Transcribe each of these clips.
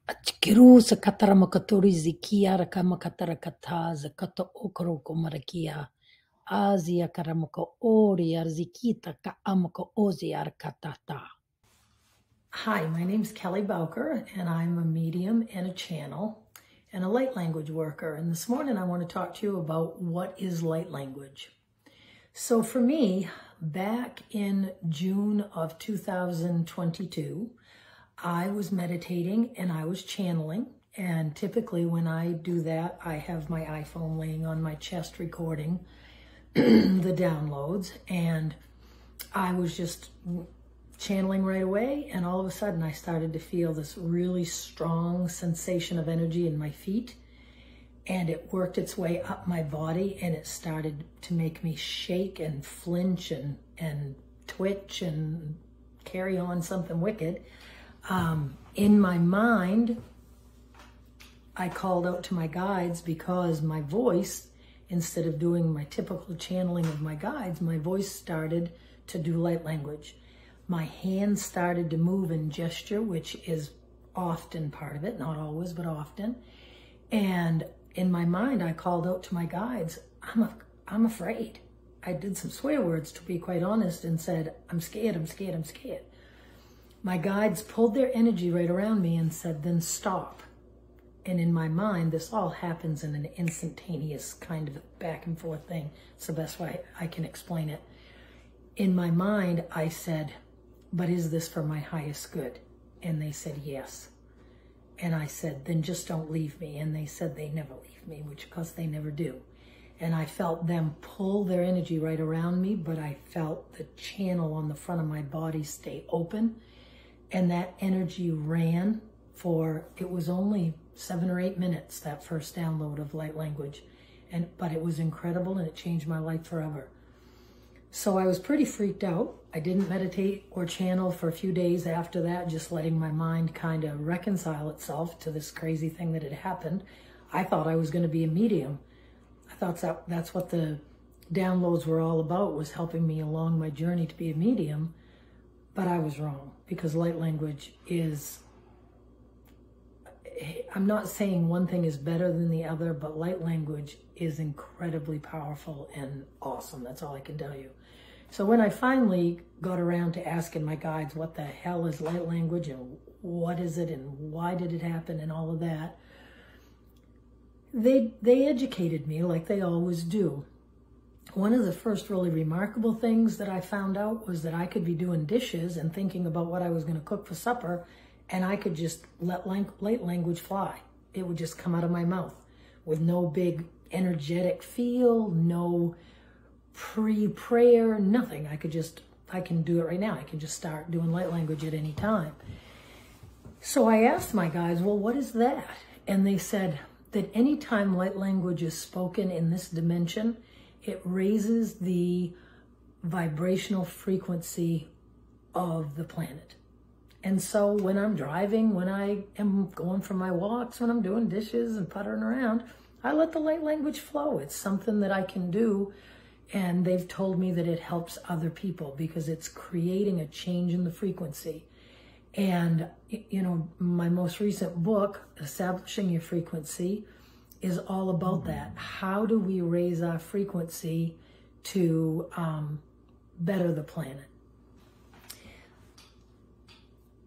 Atkiru sa kataramakaturi zikia rakamakatarakata zakata okoroko marakia. Azia karamaka ori arzikita ka amaka ozi arkatata. Hi, my name is Kelly Bowker, and I'm a medium and a channel and a light language worker. And this morning I want to talk to you about what is light language. So for me, back in June of 2022, I was meditating and I was channeling. And typically when I do that, I have my iPhone laying on my chest recording the downloads. And I was just channeling right away. And all of a sudden I started to feel this really strong sensation of energy in my feet. And it worked its way up my body and it started to make me shake and flinch and twitch and carry on something wicked. In my mind, I called out to my guides because my voice, instead of doing my typical channeling of my guides, my voice started to do light language. My hands started to move and gesture, which is often part of it, not always, but often. And in my mind, I called out to my guides, I'm afraid. I did some swear words, to be quite honest, and said, I'm scared, I'm scared, I'm scared. My guides pulled their energy right around me and said, then stop. And in my mind, this all happens in an instantaneous kind of back and forth thing. It's the best way I can explain it. In my mind, I said, but is this for my highest good? And they said, yes. And I said, then just don't leave me. And they said they never leave me, which of course they never do. And I felt them pull their energy right around me, but I felt the channel on the front of my body stay open. And that energy ran for, it was only 7 or 8 minutes, that first download of light language. But it was incredible and it changed my life forever. So I was pretty freaked out. I didn't meditate or channel for a few days after that, just letting my mind kind of reconcile itself to this crazy thing that had happened. I thought I was going to be a medium. I thought that's what the downloads were all about, was helping me along my journey to be a medium. But I was wrong, because light language is, I'm not saying one thing is better than the other, but light language is incredibly powerful and awesome. That's all I can tell you. So when I finally got around to asking my guides, what the hell is light language and what is it and why did it happen and all of that, they educated me like they always do. One of the first really remarkable things that I found out was that I could be doing dishes and thinking about what I was going to cook for supper, and I could just let light language fly. It would just come out of my mouth with no big energetic feel, no pre-prayer, nothing. I can do it right now. I can just start doing light language at any time. So I asked my guys, well, what is that? And they said that anytime light language is spoken in this dimension, it raises the vibrational frequency of the planet. And so when I'm driving, when I am going for my walks, when I'm doing dishes and puttering around, I let the light language flow. It's something that I can do. And they've told me that it helps other people because it's creating a change in the frequency. And, you know, my most recent book, Establishing Your Frequency, is all about that. How do we raise our frequency to better the planet?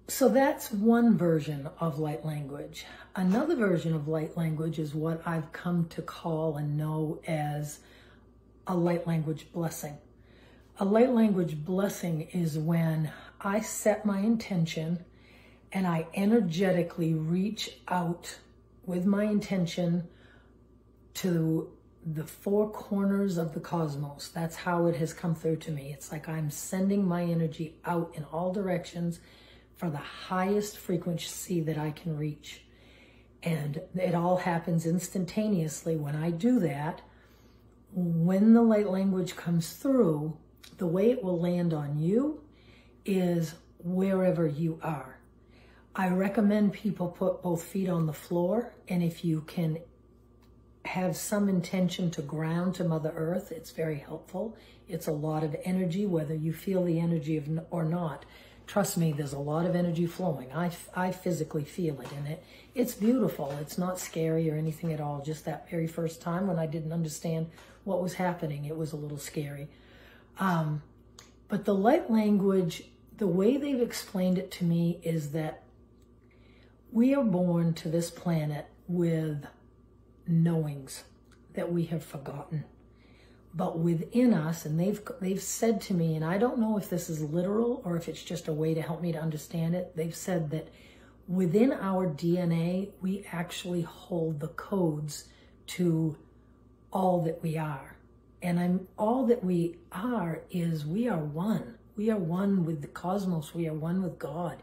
So that's one version of light language. Another version of light language is what I've come to call and know as a light language blessing. A light language blessing is when I set my intention and I energetically reach out with my intention to the 4 corners of the cosmos. That's how it has come through to me. It's like I'm sending my energy out in all directions for the highest frequency that I can reach. And it all happens instantaneously when I do that. When the light language comes through, the way it will land on you is wherever you are. I recommend people put both feet on the floor, and if you can have some intention to ground to Mother Earth, it's very helpful. It's a lot of energy, whether you feel the energy or not. trust me, there's a lot of energy flowing. I physically feel it, and it's beautiful. It's not scary or anything at all. Just that very first time when I didn't understand what was happening, it was a little scary. But the light language, the way they've explained it to me is that we are born to this planet with knowings that we have forgotten. But within us, and they've said to me, and I don't know if this is literal or if it's just a way to help me to understand it, they've said that within our DNA, we actually hold the codes to all that we are. And all that we are is we are one. We are one with the cosmos. We are one with God.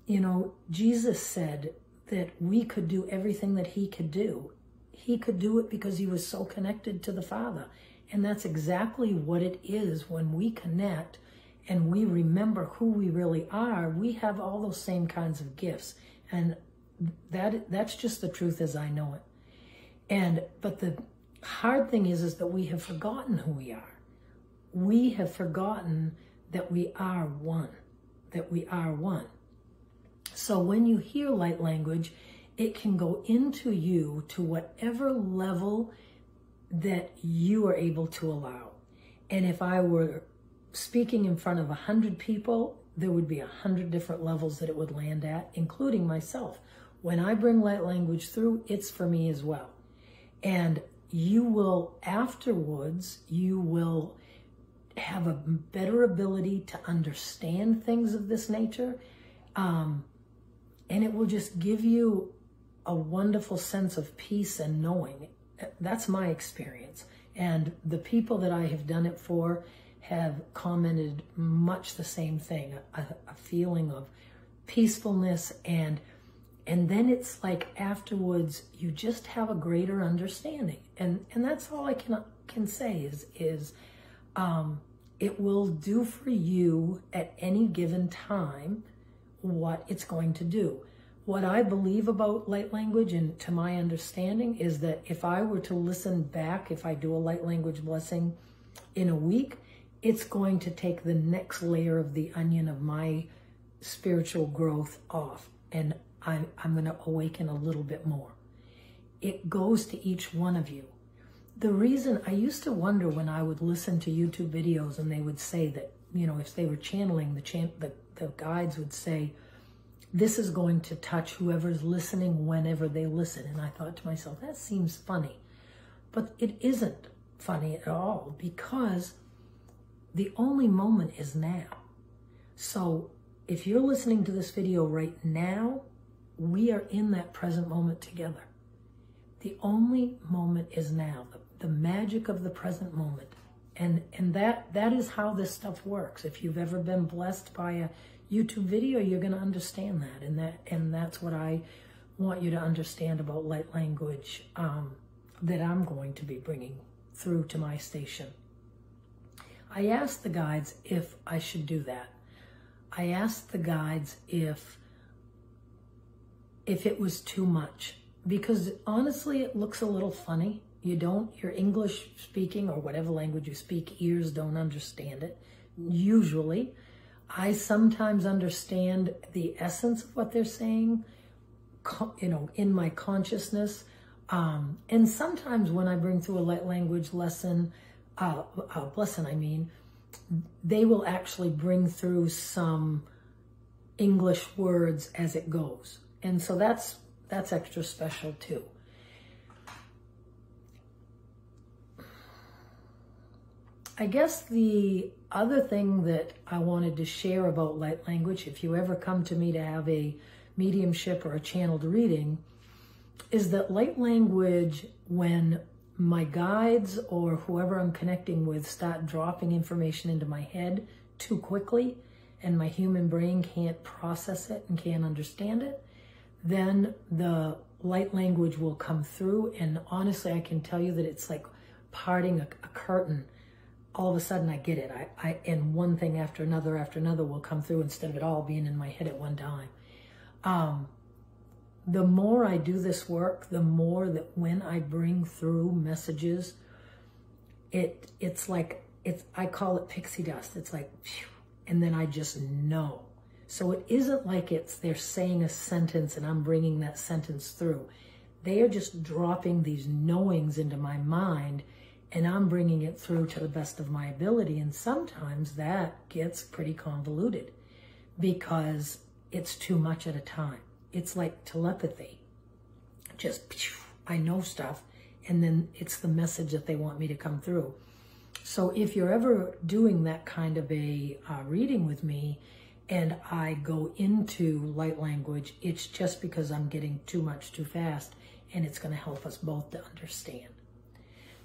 You know, Jesus said that we could do everything that he could do. He could do it because he was so connected to the Father. And that's exactly what it is when we connect and we remember who we really are. We have all those same kinds of gifts. And that's just the truth as I know it. But the hard thing is that we have forgotten who we are. We have forgotten that we are one, that we are one. So when you hear light language, it can go into you to whatever level that you are able to allow. And if I were speaking in front of 100 people, there would be 100 different levels that it would land at, including myself. When I bring light language through, it's for me as well. And you will, afterwards, you will have a better ability to understand things of this nature. And it will just give you a wonderful sense of peace and knowing. That's my experience. And the people that I have done it for have commented much the same thing, a feeling of peacefulness. And then it's like afterwards, you just have a greater understanding. And that's all I can say is it will do for you at any given time what it's going to do. What I believe about light language, and to my understanding, is that if I were to listen back, if I do a light language blessing in a week, it's going to take the next layer of the onion of my spiritual growth off. And I'm going to awaken a little bit more. It goes to each one of you. The reason I used to wonder when I would listen to YouTube videos and they would say that, you know, if they were channeling, the guides would say, this is going to touch whoever's listening whenever they listen. And I thought to myself, that seems funny. But it isn't funny at all, because the only moment is now. So if you're listening to this video right now, we are in that present moment together. The only moment is now, the magic of the present moment. And that is how this stuff works. If you've ever been blessed by a YouTube video, you're going to understand that. And that's what I want you to understand about light language that I'm going to be bringing through to my station. I asked the guides if I should do that. I asked the guides if it was too much, because honestly, it looks a little funny. Your English speaking or whatever language you speak, ears don't understand it. Usually, I sometimes understand the essence of what they're saying, you know, in my consciousness. And sometimes when I bring through a light language lesson, they will actually bring through some English words as it goes. And so that's extra special too. I guess the other thing that I wanted to share about light language, if you ever come to me to have a mediumship or a channeled reading, is that light language, when my guides or whoever I'm connecting with start dropping information into my head too quickly and my human brain can't process it and can't understand it, then the light language will come through. And honestly, I can tell you that it's like parting a curtain. All of a sudden I get it. And one thing after another will come through instead of it all being in my head at one time. The more I do this work, the more that when I bring through messages, it's like, I call it pixie dust. It's like, phew, and then I just know. So it isn't like they're saying a sentence and I'm bringing that sentence through. They are just dropping these knowings into my mind and I'm bringing it through to the best of my ability. And sometimes that gets pretty convoluted because it's too much at a time. It's like telepathy. Just, I know stuff, and then it's the message that they want me to come through. So if you're ever doing that kind of a reading with me and I go into light language, it's just because I'm getting too much too fast, and it's going to help us both to understand.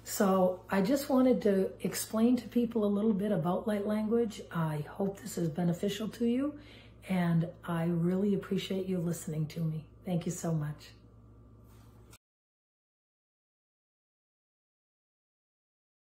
So I just wanted to explain to people a little bit about light language. I hope this is beneficial to you, and I really appreciate you listening to me. Thank you so much.